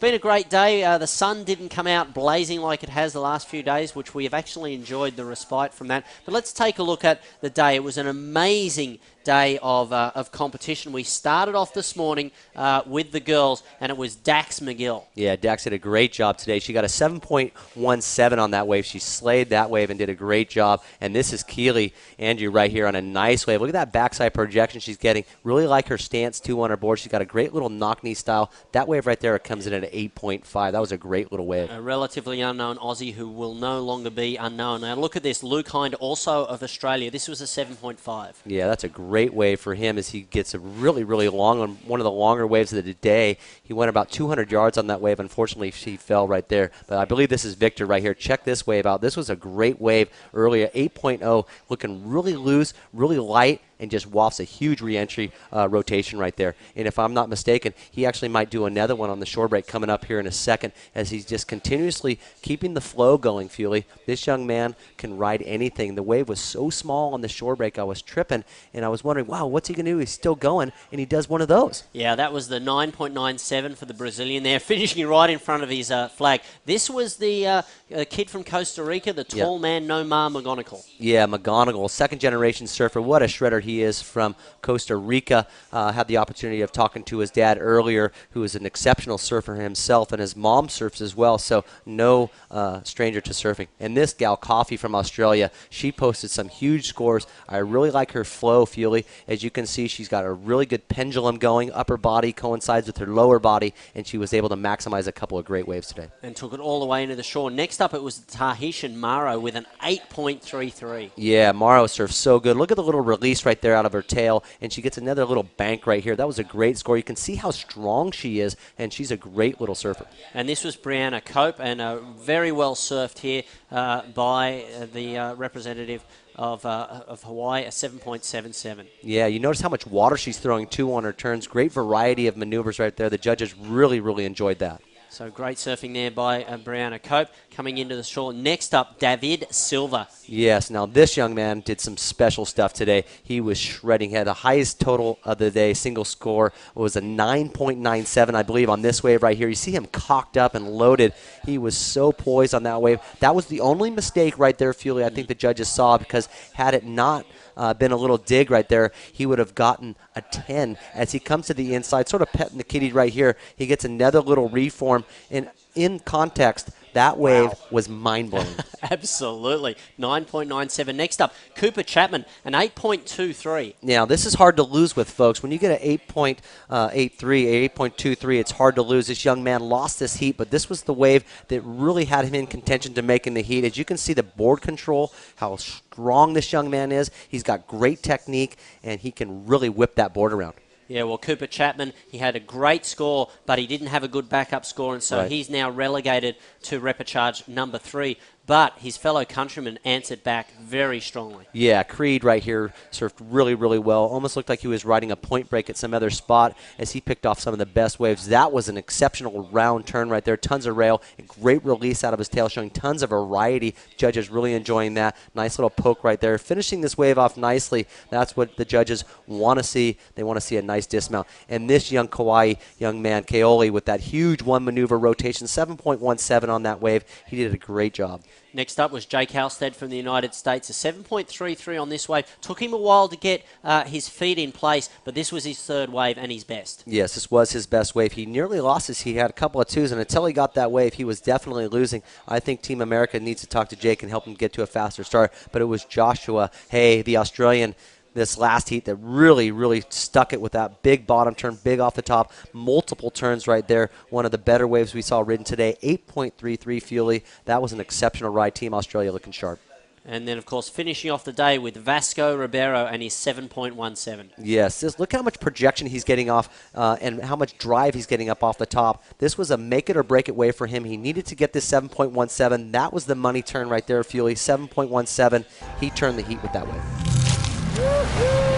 been a great day. The sun didn't come out blazing like it has the last few days, which we have actually enjoyed the respite from that. But let's take a look at the day. It was an amazing day of competition. We started off this morning with the girls, and it was Dax McGill. Yeah, Dax did a great job today. She got a 7.17 on that wave. She slayed that wave and did a great job. And this is Keely Andrew right here on a nice wave. Look at that backside projection she's getting. Really like her stance, too, on her board. She's got a great little knock-knee style. That wave right there comes in at an 8.5. That was a great little wave. A relatively unknown Aussie who will no longer be unknown. Now, look at this. Luke Hind, also of Australia. This was a 7.5. Yeah, that's a great wave for him as he gets a really, really long one, one of the longer waves of the day. He went about 200 yards on that wave. Unfortunately, she fell right there. But I believe this is Victor right here. Check this wave out. This was a great wave earlier, 8.0, looking really loose, really light, and just wafts a huge re-entry rotation right there. And if I'm not mistaken, he actually might do another one on the shore break coming up here in a second as he's just continuously keeping the flow going, Fuely. This young man can ride anything. The wave was so small on the shore break, I was tripping, and I was wondering, wow, what's he going to do? He's still going, and he does one of those. Yeah, that was the 9.97 for the Brazilian there, finishing right in front of his flag. This was the kid from Costa Rica, the tall man, Nomar McGonigal. Yeah, McGonigal, second-generation surfer. What a shredder he is from Costa Rica. Had the opportunity of talking to his dad earlier, who is an exceptional surfer himself, and his mom surfs as well, so no stranger to surfing. And this gal, Coffee from Australia, she posted some huge scores. I really like her flow, Fuely. As you can see, she's got a really good pendulum going. Upper body coincides with her lower body, and she was able to maximize a couple of great waves today. And took it all the way into the shore. Next up, it was Tahitian Maro with an 8.33. Yeah, Maro surfs so good. Look at the little release right there out of her tail, and she gets another little bank right here. That was a great score. You can see how strong she is, and she's a great little surfer. And this was Brianna Cope, and very well surfed here by the representative of Hawaii, a 7.77. Yeah, you notice how much water she's throwing, too, on her turns. Great variety of maneuvers right there. The judges really, really enjoyed that. So great surfing there by Brianna Cope coming into the shore. Next up, David Silva. Yes, now this young man did some special stuff today. He was shredding. He had the highest total of the day. Single score was a 9.97, I believe, on this wave right here. You see him cocked up and loaded. He was so poised on that wave. That was the only mistake right there, Fuely, I think the judges saw, because had it not been a little dig right there, he would have gotten a 10. As he comes to the inside, sort of petting the kitty right here, he gets another little reform. And in context, that wave was mind-blowing. Absolutely. 9.97. Next up, Cooper Chapman, an 8.23. Now, this is hard to lose with, folks. When you get an 8.83, 8.23, it's hard to lose. This young man lost this heat, but this was the wave that really had him in contention to making the heat. As you can see, the board control, how strong this young man is. He's got great technique, and he can really whip that board around. Yeah, well, Cooper Chapman, he had a great score, but he didn't have a good backup score, and so he's now relegated to repechage number 3. But his fellow countrymen answered back very strongly. Yeah, Creed right here surfed really, really well. Almost looked like he was riding a point break at some other spot as he picked off some of the best waves. That was an exceptional round turn right there. Tons of rail, a great release out of his tail, showing tons of variety. Judges really enjoying that. Nice little poke right there. Finishing this wave off nicely. That's what the judges want to see. They want to see a nice dismount. And this young Kauai young man, Kaoli, with that huge one maneuver rotation, 7.17 on that wave. He did a great job. Next up was Jake Halstead from the United States, a 7.33 on this wave. Took him a while to get his feet in place, but this was his third wave and his best. Yes, this was his best wave. He nearly lost his. He had a couple of twos, and until he got that wave, he was definitely losing. I think Team America needs to talk to Jake and help him get to a faster start, but it was Joshua Hay, the Australian, this last heat that really, really stuck it with that big bottom turn, big off the top, multiple turns right there. One of the better waves we saw ridden today, 8.33 Fuely. That was an exceptional ride. Team Australia looking sharp. And then, of course, finishing off the day with Vasco Ribeiro and his 7.17. Yes, look how much projection he's getting off and how much drive he's getting up off the top. This was a make-it-or-break-it wave for him. He needed to get this 7.17. That was the money turn right there, Fuely. 7.17. He turned the heat with that wave. Woo-hoo!